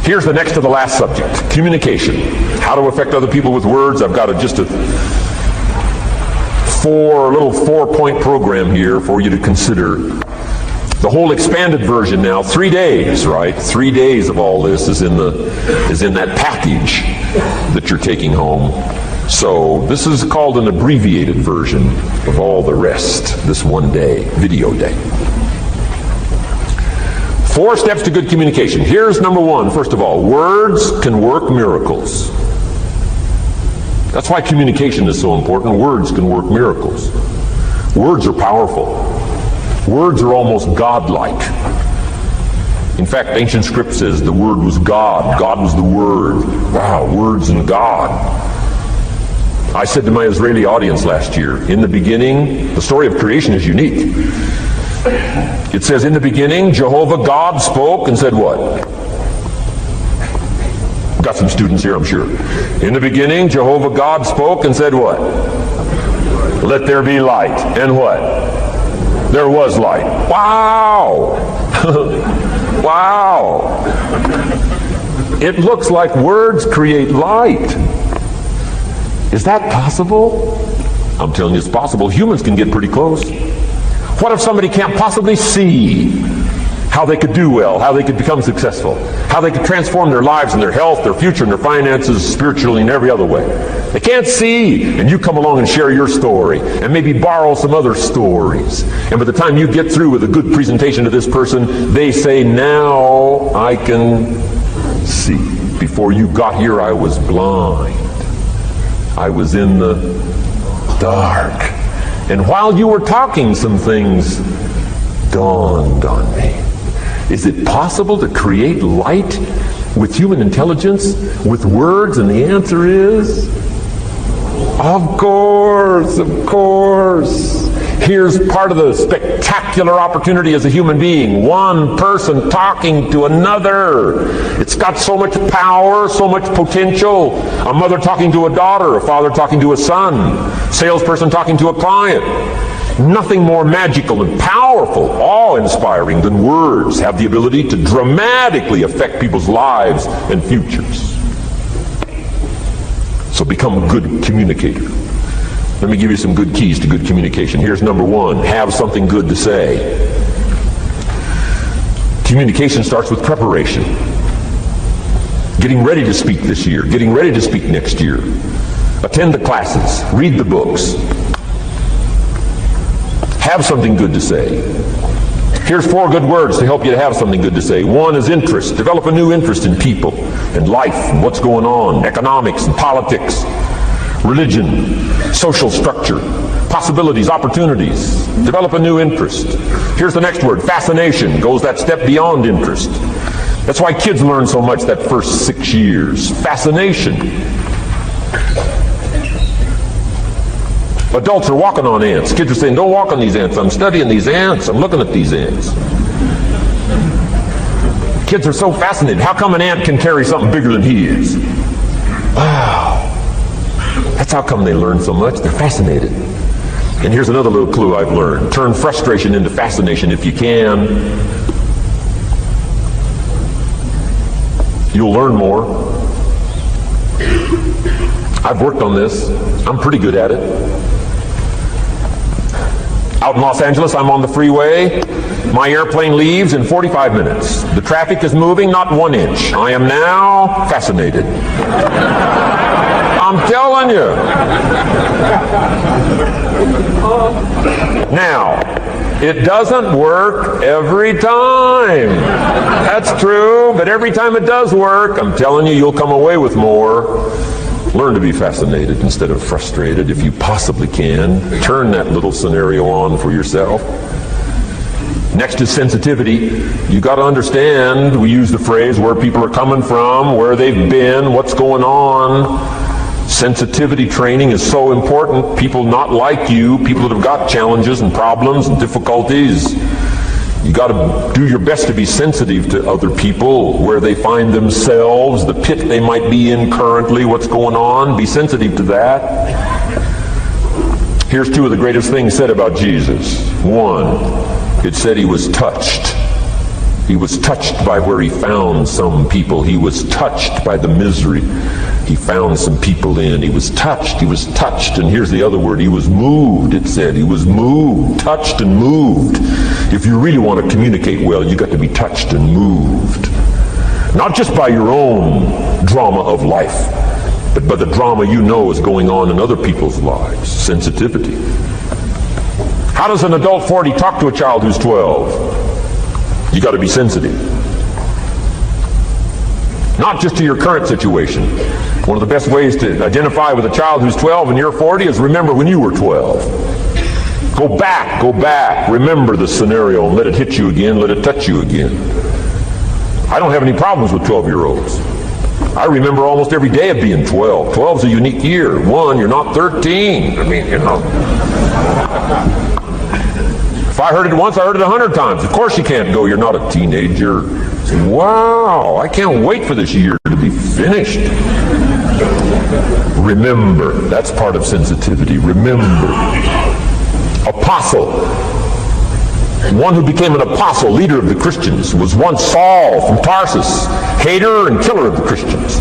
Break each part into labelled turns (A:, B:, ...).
A: Here's the next to the last subject, communication. How to affect other people with words. I've got just a little four-point program here for you to consider. The whole expanded version now, 3 days, right? 3 days of all this is in that package that you're taking home. So this is called an abbreviated version of all the rest, this 1 day, video day. 4 steps to good communication. Here's number 1, first of all. Words can work miracles. That's why communication is so important. Words can work miracles. Words are powerful. Words are almost godlike. In fact, ancient script says the Word was God. God was the Word. Wow, words and God. I said to my Israeli audience last year, in the beginning, the story of creation is unique. It says, in the beginning, Jehovah God spoke and said what? Got some students here, I'm sure. In the beginning, Jehovah God spoke and said what? Let there be light. And what? There was light. Wow! Wow! It looks like words create light. Is that possible? I'm telling you it's possible. Humans can get pretty close. What if somebody can't possibly see how they could do well, how they could become successful, how they could transform their lives and their health, their future, and their finances, spiritually, and every other way? They can't see, and you come along and share your story, and maybe borrow some other stories. And by the time you get through with a good presentation to this person, they say, now I can see. Before you got here, I was blind. I was in the dark. And while you were talking, some things dawned on me. Is it possible to create light with human intelligence, with words? And the answer is, of course, of course. Here's part of the spectacular opportunity as a human being. One person talking to another. It's got so much power, so much potential. A mother talking to a daughter, a father talking to a son, salesperson talking to a client. Nothing more magical and powerful, awe-inspiring than words have the ability to dramatically affect people's lives and futures. So become a good communicator. Let me give you some good keys to good communication. Here's number 1, have something good to say. Communication starts with preparation. Getting ready to speak this year, getting ready to speak next year. Attend the classes, read the books. Have something good to say. Here's 4 good words to help you to have something good to say. 1 is interest. Develop a new interest in people and life and what's going on, economics and politics, religion, social structure, possibilities, opportunities. Develop a new interest. Here's the next word, fascination. Goes that step beyond interest. That's why kids learn so much that first 6 years. Fascination. Adults are walking on ants. Kids are saying, don't walk on these ants. I'm studying these ants. I'm looking at these ants. Kids are so fascinated. How come an ant can carry something bigger than he is? Wow. That's how come they learn so much. They're fascinated. And here's another little clue I've learned. Turn frustration into fascination if you can. You'll learn more. I've worked on this. I'm pretty good at it. Out in Los Angeles, I'm on the freeway. My airplane leaves in 45 minutes. The traffic is moving not 1 inch. I am now fascinated. I'm telling you. Now, it doesn't work every time. That's true, but every time it does work, I'm telling you, you'll come away with more. Learn to be fascinated instead of frustrated if you possibly can. Turn that little scenario on for yourself. Next is sensitivity. You got to understand, we use the phrase where people are coming from, where they've been, what's going on. Sensitivity training is so important. People not like you, people that have got challenges and problems and difficulties. You got to do your best to be sensitive to other people, where they find themselves, the pit they might be in currently, what's going on. Be sensitive to that. Here's 2 of the greatest things said about Jesus. 1, it said he was touched. He was touched by where he found some people. He was touched by the misery he found some people in. He was touched, and here's the other word, he was moved, it said. He was moved, touched and moved. If you really want to communicate well, you got to be touched and moved. Not just by your own drama of life, but by the drama you know is going on in other people's lives. Sensitivity. How does an adult 40 talk to a child who's 12? You got to be sensitive. Not just to your current situation. One of the best ways to identify with a child who's 12 and you're 40 is remember when you were 12. Go back, remember the scenario and let it hit you again, let it touch you again. I don't have any problems with 12-year-olds. I remember almost every day of being 12. 12's a unique year. One, you're not 13. I mean, you know. If I heard it once, I heard it 100 times. Of course you can't go, you're not a teenager. Wow, I can't wait for this year to be finished. Remember, that's part of sensitivity. Remember. Apostle. One who became an apostle, leader of the Christians, was once Saul from Tarsus, hater and killer of the Christians.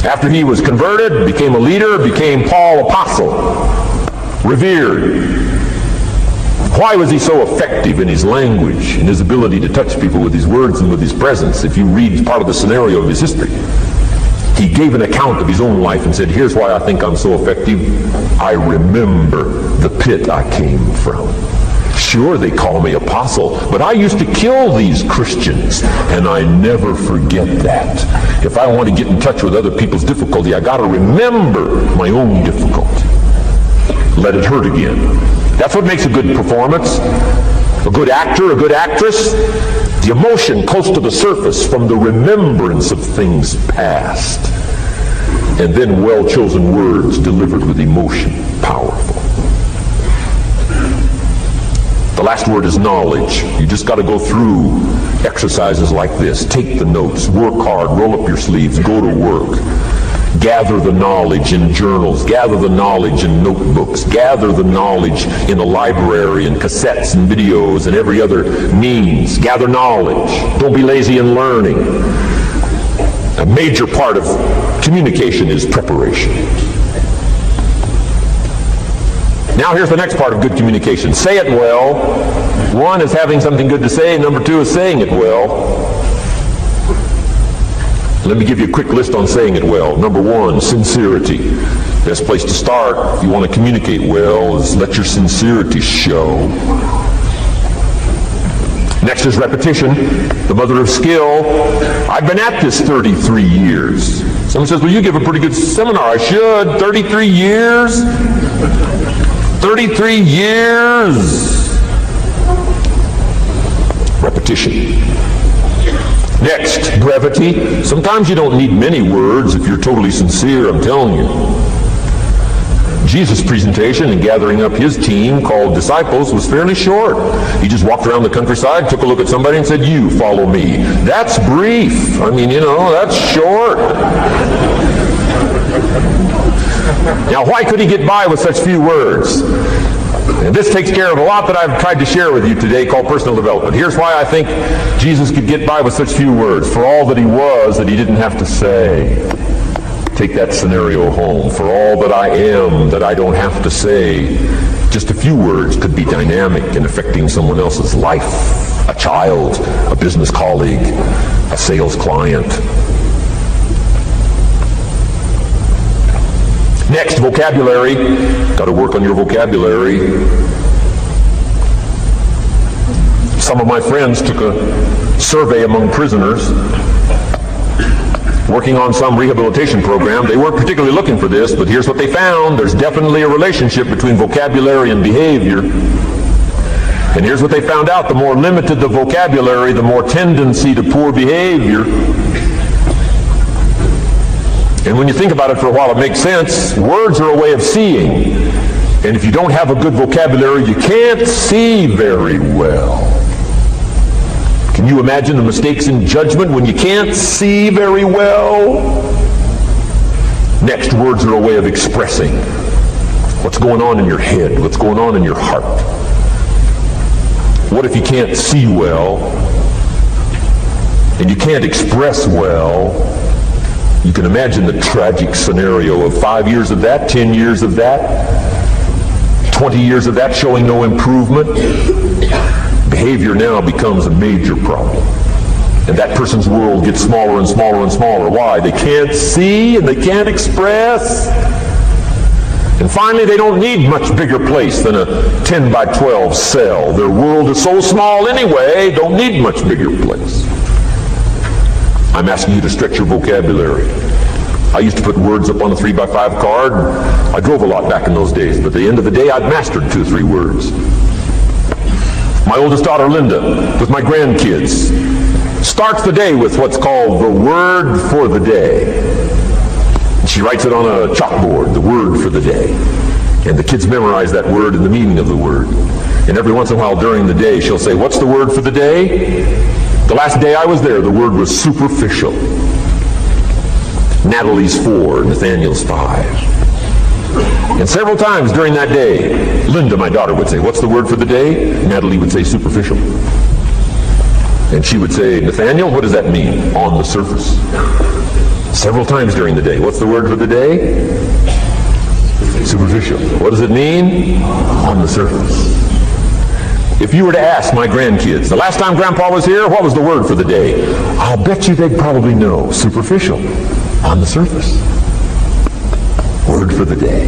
A: After he was converted, became a leader, became Paul apostle, revered. Why was he so effective in his language, in his ability to touch people with his words and with his presence? If you read part of the scenario of his history, he gave an account of his own life and said, here's why I think I'm so effective. I remember the pit I came from. Sure, they call me apostle, but I used to kill these Christians, and I never forget that. If I want to get in touch with other people's difficulty, I got to remember my own difficulty. Let it hurt again. That's what makes a good performance. A good actor, a good actress, the emotion close to the surface from the remembrance of things past, and then well-chosen words delivered with emotion, powerful. The last word is knowledge. You just got to go through exercises like this. Take the notes, work hard, roll up your sleeves, go to work. Gather the knowledge in journals, gather the knowledge in notebooks, gather the knowledge in a library and cassettes and videos and every other means. Gather knowledge. Don't be lazy in learning. A major part of communication is preparation. Now here's the next part of good communication. Say it well. One is having something good to say. Number two is saying it well. Let me give you a quick list on saying it well. Number one, sincerity. Best place to start if you want to communicate well is let your sincerity show. Next is repetition, the mother of skill. I've been at this 33 years. Someone says, well, you give a pretty good seminar. I should. 33 years? 33 years. Repetition. Next, brevity. Sometimes you don't need many words if you're totally sincere, I'm telling you. Jesus' presentation in gathering up his team called disciples was fairly short. He just walked around the countryside, took a look at somebody and said, you follow me. That's brief. I mean, you know, that's short. Now, why could he get by with such few words? And this takes care of a lot that I've tried to share with you today called personal development. Here's why I think Jesus could get by with such few words. For all that he was that he didn't have to say. Take that scenario home. For all that I am that I don't have to say. Just a few words could be dynamic in affecting someone else's life. A child, a business colleague, a sales client. Next, vocabulary. Got to work on your vocabulary. Some of my friends took a survey among prisoners working on some rehabilitation program. They weren't particularly looking for this, but here's what they found. There's definitely a relationship between vocabulary and behavior. And here's what they found out. The more limited the vocabulary, the more tendency to poor behavior. And when you think about it for a while, it makes sense. Words are a way of seeing. And if you don't have a good vocabulary, you can't see very well. Can you imagine the mistakes in judgment when you can't see very well? Next, words are a way of expressing what's going on in your head, what's going on in your heart. What if you can't see well? and you can't express well, you can imagine the tragic scenario of 5 years of that, 10 years of that, 20 years of that showing no improvement. Behavior now becomes a major problem. And that person's world gets smaller and smaller and smaller. Why? They can't see and they can't express. And finally, they don't need much bigger place than a 10 by 12 cell. Their world is so small anyway, don't need much bigger place. I'm asking you to stretch your vocabulary. I used to put words up on a 3 by 5 card. I drove a lot back in those days, but at the end of the day, I'd mastered 2 or 3 words. My oldest daughter, Linda, with my grandkids, starts the day with what's called the word for the day. She writes it on a chalkboard, the word for the day. And the kids memorize that word and the meaning of the word. And every once in a while during the day, she'll say, "What's the word for the day?" The last day I was there, the word was superficial. Natalie's 4, Nathaniel's 5. And several times during that day, Linda, my daughter, would say, "What's the word for the day?" Natalie would say, "Superficial." And she would say, "Nathaniel, what does that mean?" "On the surface." Several times during the day. "What's the word for the day?" Superficial. "What does it mean?" "On the surface." If you were to ask my grandkids, the last time Grandpa was here, what was the word for the day? I'll bet you they'd probably know. Superficial. On the surface. Word for the day.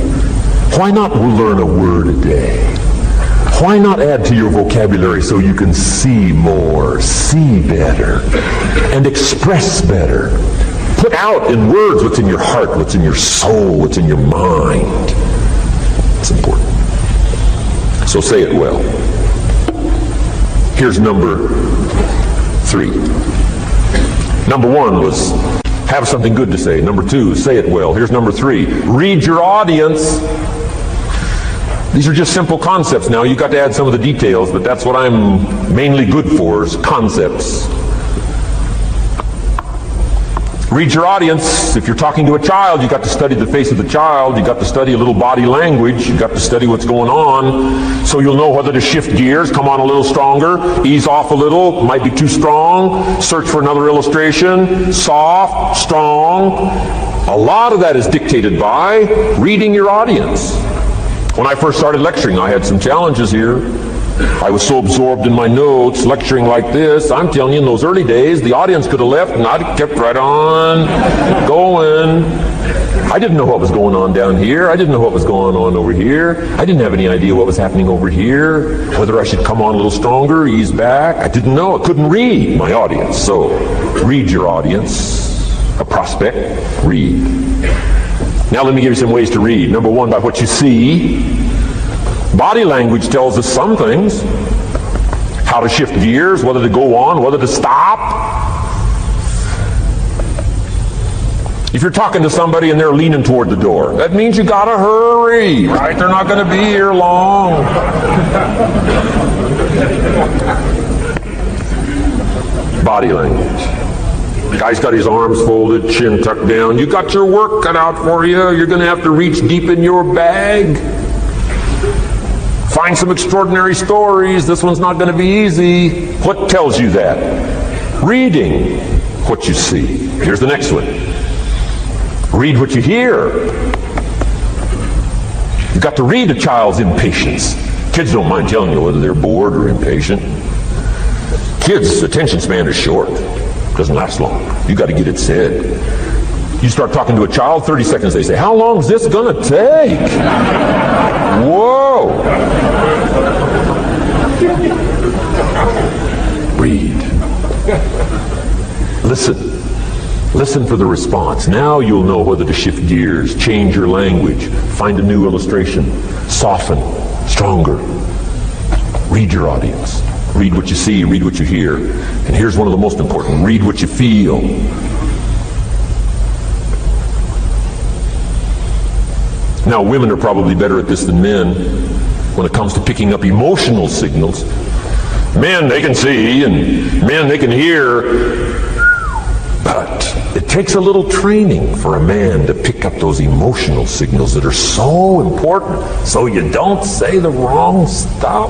A: Why not learn a word a day? Why not add to your vocabulary so you can see more, see better, and express better? Put out in words what's in your heart, what's in your soul, what's in your mind. It's important. So say it well. Here's number 3. Number 1 was have something good to say. Number 2, say it well. Here's number 3. Read your audience. These are just simple concepts now. You've got to add some of the details, but that's what I'm mainly good for, is concepts. Read your audience. If you're talking to a child, you've got to study the face of the child. You've got to study a little body language. You've got to study what's going on so you'll know whether to shift gears, come on a little stronger, ease off a little, might be too strong, search for another illustration, soft, strong. A lot of that is dictated by reading your audience. When I first started lecturing, I had some challenges here. I was so absorbed in my notes, lecturing like this. I'm telling you, in those early days, the audience could have left and I'd have kept right on going. I didn't know what was going on down here. I didn't know what was going on over here. I didn't have any idea what was happening over here, whether I should come on a little stronger, ease back. I didn't know. I couldn't read my audience. So, read your audience. A prospect, read. Now let me give you some ways to read. Number 1, by what you see. Body language tells us some things. How to shift gears, whether to go on, whether to stop. If you're talking to somebody and they're leaning toward the door, that means you gotta hurry, right? They're not gonna be here long. Body language. Guy's got his arms folded, chin tucked down. You got your work cut out for you. You're gonna have to reach deep in your bag. Find some extraordinary stories. This one's not going to be easy. What tells you that? Reading what you see. Here's the next one. Read what you hear. You've got to read a child's impatience. Kids don't mind telling you whether they're bored or impatient. Kids' attention span is short. Doesn't last long. You've got to get it said. You start talking to a child, 30 seconds they say, "How long is this going to take?" Whoa! Read. Listen. Listen for the response. Now you'll know whether to shift gears, change your language, find a new illustration, soften, stronger. Read your audience. Read what you see, read what you hear. And here's one of the most important. Read what you feel. Now, women are probably better at this than men when it comes to picking up emotional signals. Men, they can see, and men, they can hear. But it takes a little training for a man to pick up those emotional signals that are so important so you don't say the wrong stuff.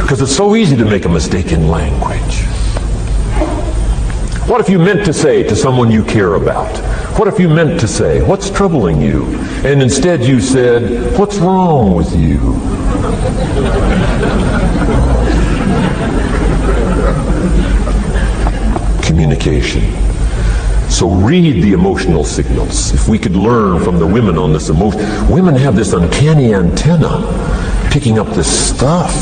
A: Because it's so easy to make a mistake in language. What if you meant to say to someone you care about? What if you meant to say, what's troubling you? And instead you said, what's wrong with you? Communication. So read the emotional signals. If we could learn from the women on this emotion. Women have this uncanny antenna picking up this stuff.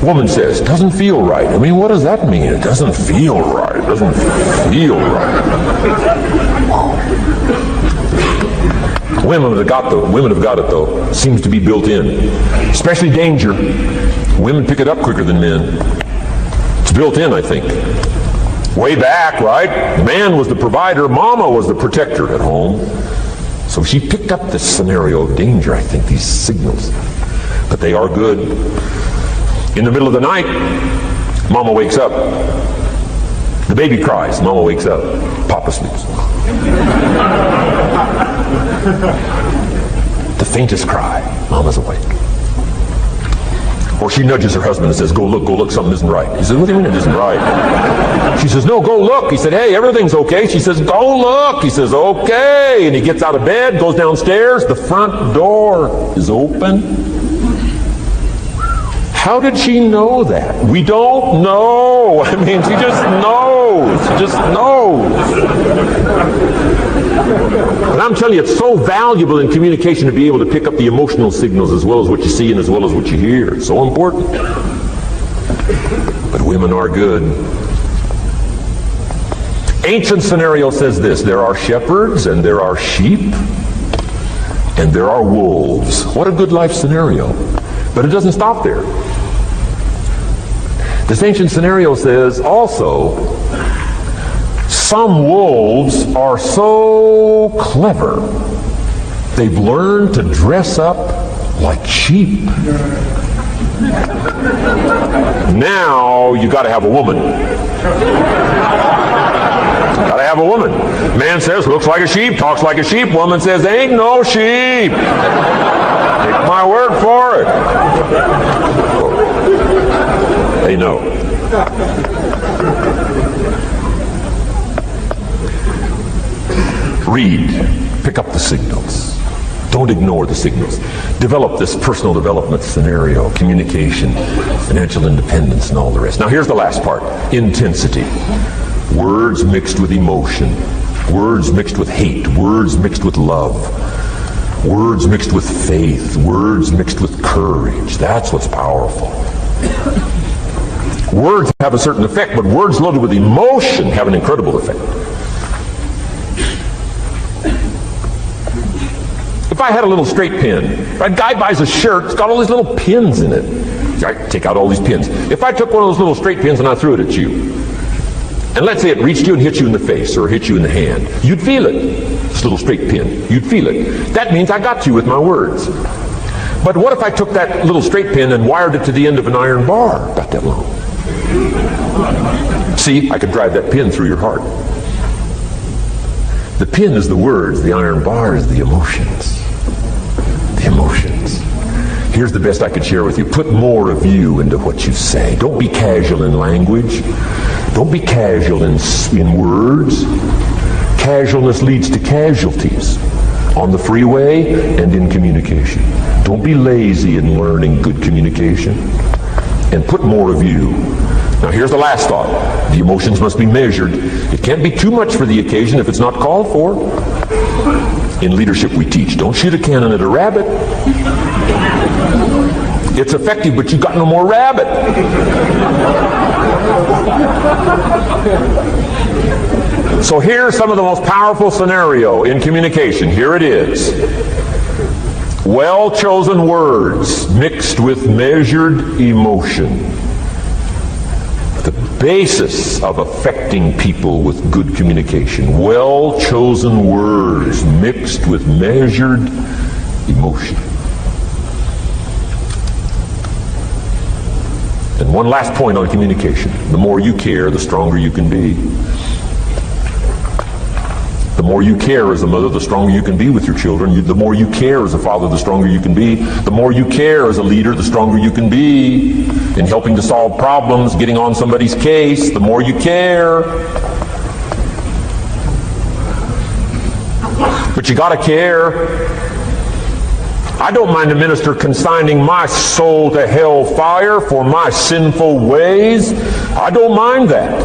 A: Woman says, doesn't feel right. I mean, what does that mean? It doesn't feel right. It doesn't feel right. Women have got it though. Seems to be built in. Especially danger. Women pick it up quicker than men. It's built in, I think. Way back, right? Man was the provider, mama was the protector at home. So she picked up this scenario of danger, I think, these signals. But they are good. In the middle of the night, mama wakes up. The baby cries, mama wakes up. Papa sleeps. The faintest cry, mama's awake. Or she nudges her husband and says, go look, something isn't right. He says, what do you mean it isn't right? She says, no, go look. He said, hey, everything's okay. She says, go look. He says, okay. And he gets out of bed, goes downstairs. The front door is open. How did she know that? We don't know. I mean, she just knows. She just knows. But I'm telling you, it's so valuable in communication to be able to pick up the emotional signals as well as what you see and as well as what you hear. It's so important. But women are good. Ancient scenario says this: there are shepherds and there are sheep and there are wolves. What a good life scenario. But it doesn't stop there. This ancient scenario says also, some wolves are so clever, they've learned to dress up like sheep. Now you got to have a woman. Got to have a woman. Man says, looks like a sheep, talks like a sheep. Woman says, ain't no sheep. Take my word for it. They know. Read. Pick up the signals. Don't ignore the signals. Develop this personal development scenario, communication, financial independence, and all the rest. Now here's the last part. Intensity. Words mixed with emotion. Words mixed with hate. Words mixed with love. Words mixed with faith. Words mixed with courage. That's what's powerful. Words have a certain effect, but words loaded with emotion have an incredible effect. If I had a little straight pin, a guy buys a shirt, it's got all these little pins in it. I take out all these pins. If I took one of those little straight pins and I threw it at you, and let's say it reached you and hit you in the face or hit you in the hand, you'd feel it. This little straight pin, you'd feel it. That means I got you with my words. But what if I took that little straight pin and wired it to the end of an iron bar, about that long? See, I could drive that pin through your heart. The pin is the words, the iron bar is the emotions. The emotions. Here's the best I could share with you. Put more of you into what you say. Don't be casual in language. Don't be casual in words. Casualness leads to casualties on the freeway and in communication. Don't be lazy in learning good communication. And put more of you. Now here's the last thought. The emotions must be measured. It can't be too much for the occasion if it's not called for. In leadership we teach, don't shoot a cannon at a rabbit. It's effective, but you got no more rabbit. So here's some of the most powerful scenario in communication. Here it is. Well-chosen words mixed with measured emotion. The basis of affecting people with good communication. Well-chosen words mixed with measured emotion. And one last point on communication. The more you care, the stronger you can be. The more you care as a mother, the stronger you can be with your children. The more you care as a father, the stronger you can be. The more you care as a leader, the stronger you can be in helping to solve problems, getting on somebody's case. The more you care. But you gotta care. I don't mind a minister consigning my soul to hellfire for my sinful ways. I don't mind that.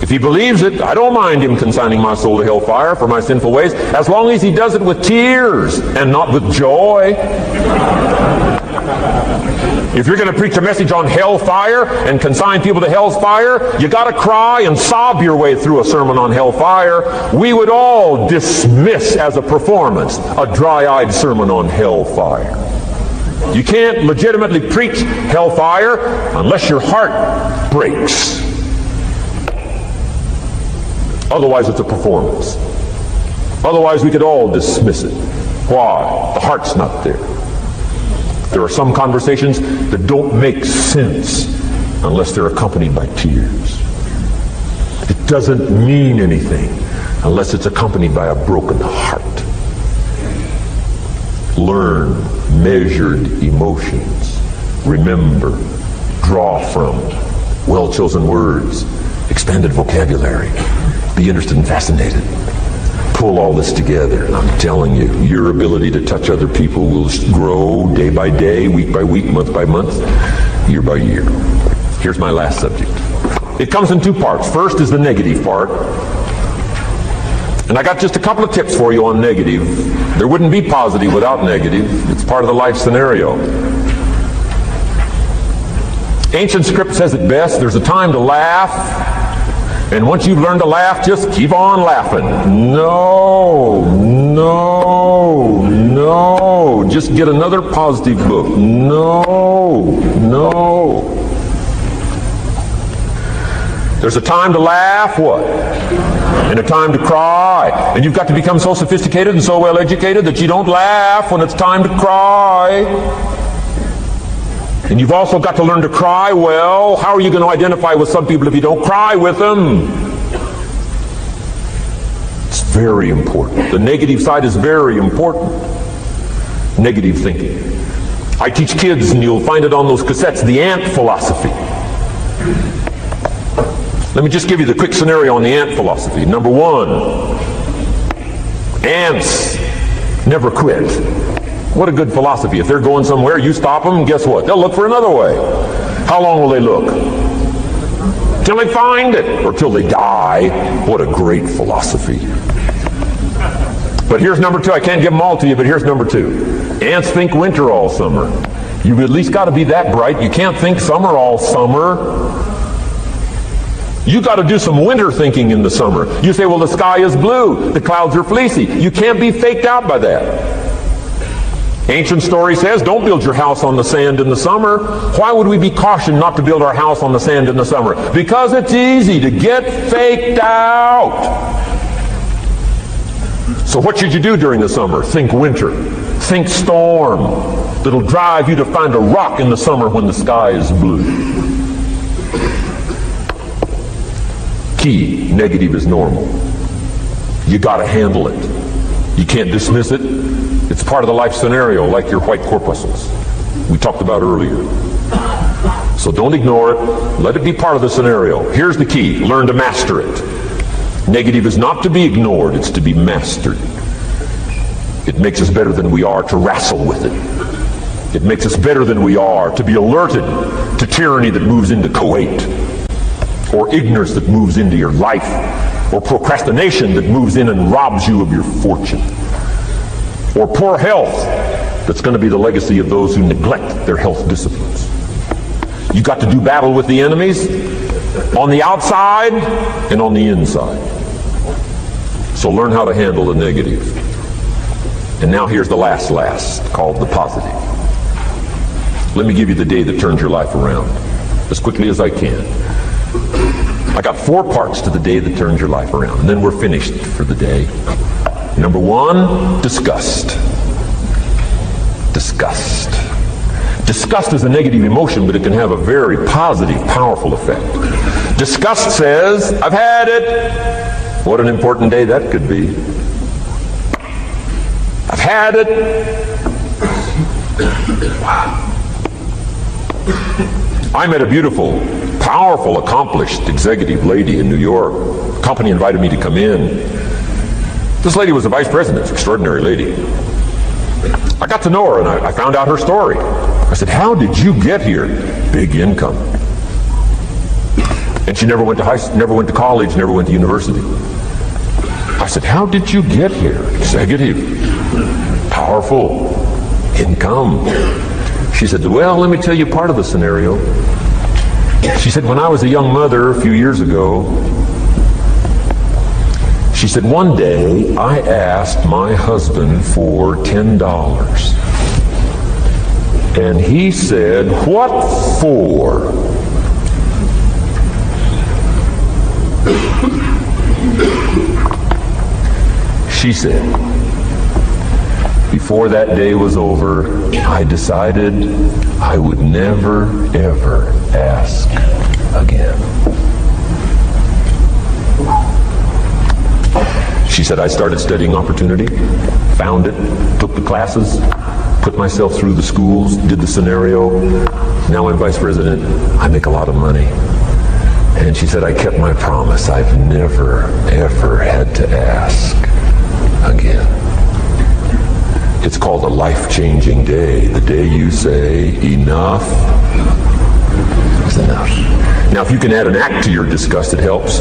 A: If he believes it, I don't mind him consigning my soul to hellfire for my sinful ways, as long as he does it with tears and not with joy. If you're going to preach a message on hellfire and consign people to hell's fire, you got to cry and sob your way through a sermon on hellfire. We would all dismiss as a performance a dry-eyed sermon on hellfire. You can't legitimately preach hellfire unless your heart breaks. Otherwise, it's a performance. Otherwise, we could all dismiss it. Why? The heart's not there. There are some conversations that don't make sense unless they're accompanied by tears. It doesn't mean anything unless it's accompanied by a broken heart. Learn measured emotions. Remember, draw from well-chosen words, expanded vocabulary. Be interested and fascinated. Pull all this together, and I'm telling you, your ability to touch other people will grow day by day, week by week, month by month, year by year. Here's my last subject. It comes in two parts. First is the negative part. And I got just a couple of tips for you on negative. There wouldn't be positive without negative. It's part of the life scenario. Ancient script says it best. There's a time to laugh. And once you've learned to laugh, just keep on laughing. No. Just get another positive book. No. There's a time to laugh, what? And a time to cry. And you've got to become so sophisticated and so well educated that you don't laugh when it's time to cry. And you've also got to learn to cry well. How are you going to identify with some people if you don't cry with them? It's very important. The negative side is very important. Negative thinking. I teach kids, and you'll find it on those cassettes, the ant philosophy. Let me just give you the quick scenario on the ant philosophy. Number one, ants never quit. What a good philosophy. If they're going somewhere, you stop them, and guess what? They'll look for another way. How long will they look? Till they find it, or till they die. What a great philosophy. But here's number two. I can't give them all to you, but here's number two. Ants think winter all summer. You've at least got to be that bright. You can't think summer all summer. You got to do some winter thinking in the summer. You say, well, the sky is blue. The clouds are fleecy. You can't be faked out by that. Ancient story says, don't build your house on the sand in the summer. Why would we be cautioned not to build our house on the sand in the summer? Because it's easy to get faked out. So what should you do during the summer? Think winter. Think storm. That'll drive you to find a rock in the summer when the sky is blue. Key, negative is normal. You got to handle it. You can't dismiss it. It's part of the life scenario, like your white corpuscles we talked about earlier. So don't ignore it. Let it be part of the scenario. Here's the key. Learn to master it. Negative is not to be ignored. It's to be mastered. It makes us better than we are to wrestle with it. It makes us better than we are to be alerted to tyranny that moves into Kuwait, or ignorance that moves into your life, or procrastination that moves in and robs you of your fortune, or poor health that's going to be the legacy of those who neglect their health disciplines. You got to do battle with the enemies on the outside and on the inside. So learn how to handle the negative. And now here's the last, called the positive. Let me give you the day that turns your life around as quickly as I can. I got 4 parts to the day that turns your life around, and then we're finished for the day. Number 1, disgust. Disgust. Disgust is a negative emotion, but it can have a very positive, powerful effect. Disgust says, I've had it. What an important day that could be. I've had it. Wow. I met a beautiful, powerful, accomplished executive lady in New York. The company invited me to come in. This lady was a vice president, extraordinary lady. I got to know her and I found out her story. I said, how did you get here? Big income. And she never went to college, never went to university. I said, how did you get here? Executive, powerful, income. She said, well, let me tell you part of the scenario. She said, when I was a young mother a few years ago, she said, one day I asked my husband for $10. And he said, what for? She said, before that day was over, I decided I would never, ever ask again. She said, I started studying opportunity, found it, took the classes, put myself through the schools, did the scenario. Now I'm vice president. I make a lot of money. And she said, I kept my promise. I've never, ever had to ask again. It's called a life-changing day. The day you say, enough is enough. Now, if you can add an act to your disgust, it helps.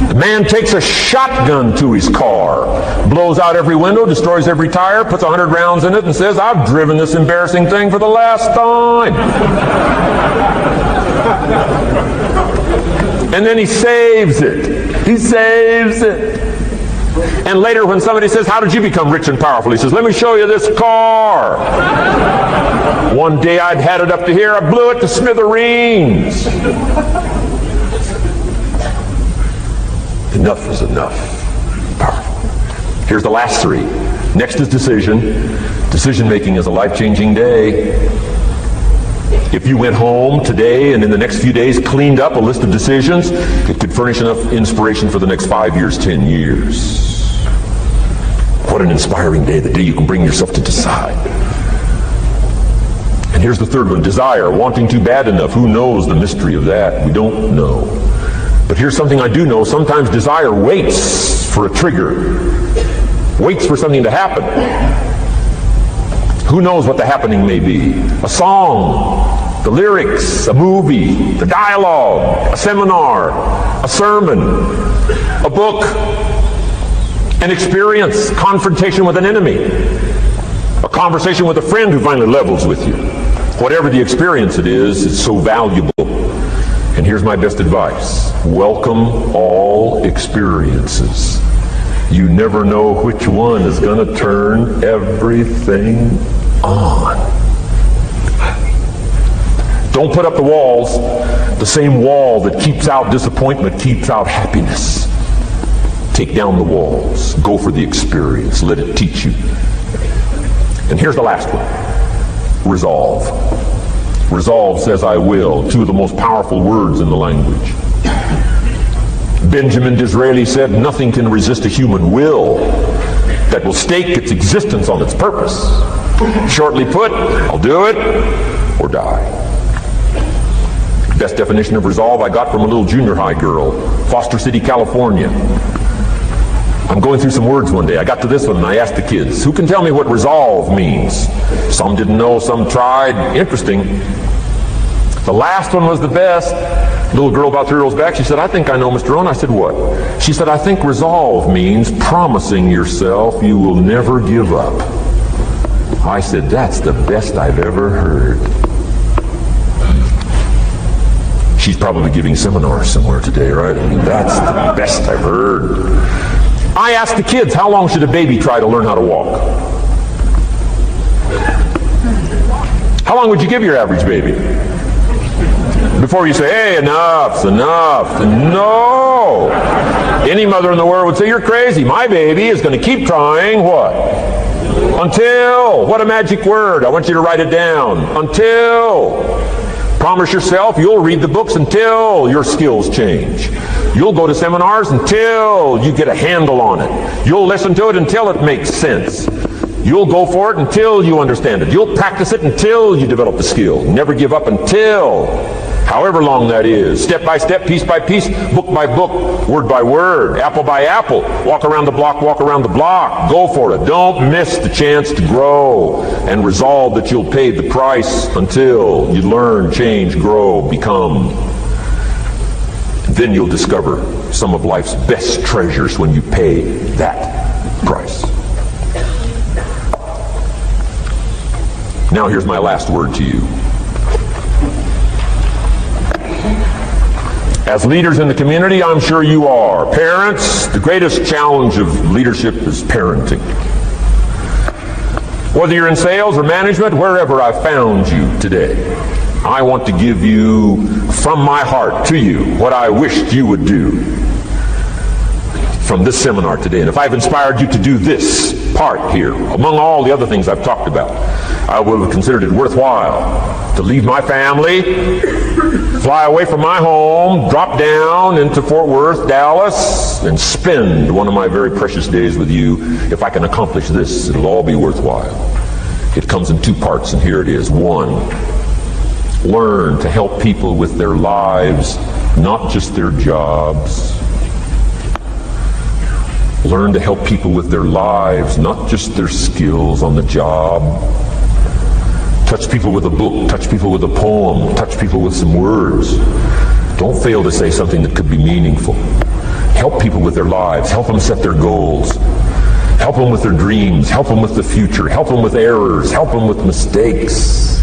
A: The man takes a shotgun to his car, blows out every window, destroys every tire, puts 100 rounds in it, and says, I've driven this embarrassing thing for the last time. And then he saves it. He saves it. And later when somebody says, how did you become rich and powerful? He says, let me show you this car. One day I'd had it up to here, I blew it to smithereens. Enough is enough. Powerful. Here's the last three. Next is decision. Decision making is a life-changing day. If you went home today and in the next few days cleaned up a list of decisions, it could furnish enough inspiration for the next 5 years, 10 years. What an inspiring day, the day you can bring yourself to decide. And here's the third one, desire, wanting to bad enough. Who knows the mystery of that? We don't know. But here's something I do know. Sometimes desire waits for a trigger, waits for something to happen. Who knows what the happening may be? A song, the lyrics, a movie, the dialogue, a seminar, a sermon, a book, an experience, confrontation with an enemy, a conversation with a friend who finally levels with you. Whatever the experience it is, it's so valuable. And here's my best advice. Welcome all experiences. You never know which one is going to turn everything on. Don't put up the walls. The same wall that keeps out disappointment keeps out happiness. Take down the walls. Go for the experience. Let it teach you. And here's the last one. Resolve. Resolve says I will. Two of the most powerful words in the language. Benjamin Disraeli said, nothing can resist a human will that will stake its existence on its purpose. Shortly put, I'll do it or die. Best definition of resolve I got from a little junior high girl, Foster City, California. I'm going through some words one day. I got to this one and I asked the kids, who can tell me what resolve means? Some didn't know, some tried. Interesting. The last one was the best. Little girl about 3 rows back, she said, I think I know, Mr. Rohn. I said, what? She said, I think resolve means promising yourself you will never give up. I said, that's the best I've ever heard. She's probably giving seminars somewhere today, right? I mean, that's the best I've heard. I asked the kids, how long should a baby try to learn how to walk? How long would you give your average baby? Before you say, hey, enough's enough. No. Any mother in the world would say, you're crazy. My baby is going to keep trying what? Until. What a magic word. I want you to write it down. Until. promise yourself you'll read the books until your skills change. You'll go to seminars until you get a handle on it. You'll listen to it until it makes sense. You'll go for it until you understand it. You'll practice it until you develop the skill. Never give up until, however long that is, step by step, piece by piece, book by book, word by word, apple by apple, walk around the block, walk around the block. Go for it. Don't miss the chance to grow, and resolve that you'll pay the price until you learn, change, grow, become. Then you'll discover some of life's best treasures when you pay that price. Now here's my last word to you. As leaders in the community, I'm sure you are. Parents, the greatest challenge of leadership is parenting. Whether you're in sales or management, wherever I found you today, I want to give you, from my heart to you, what I wished you would do from this seminar today. And if I've inspired you to do this part here, among all the other things I've talked about, I would have considered it worthwhile to leave my family, fly away from my home, drop down into Fort Worth, Dallas, and spend one of my very precious days with you. If I can accomplish this, it'll all be worthwhile. It comes in two parts, and here it is. One, learn to help people with their lives, not just their jobs. Learn to help people with their lives, not just their skills on the job. Touch people with a book, touch people with a poem, touch people with some words. Don't fail to say something that could be meaningful. Help people with their lives, help them set their goals. Help them with their dreams, help them with the future, help them with errors, help them with mistakes.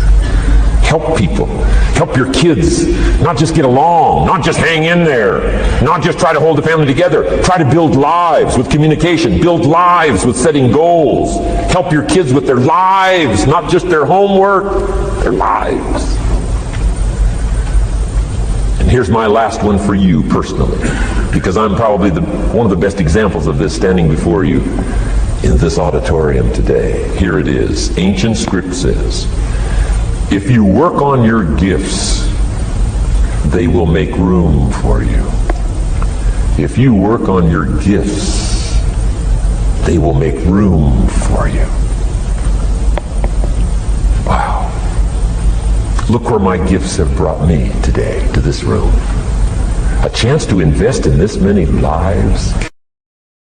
A: Help people. Help your kids not just get along, not just hang in there, not just try to hold the family together. Try to build lives with communication, build lives with setting goals. Help your kids with their lives, not just their homework, their lives. And here's my last one for you personally, because I'm probably one of the best examples of this standing before you in this auditorium today. Here it is. Ancient script says, if you work on your gifts, they will make room for you. If you work on your gifts, they will make room for you. Wow. Look where my gifts have brought me today, to this room. A chance to invest in this many lives.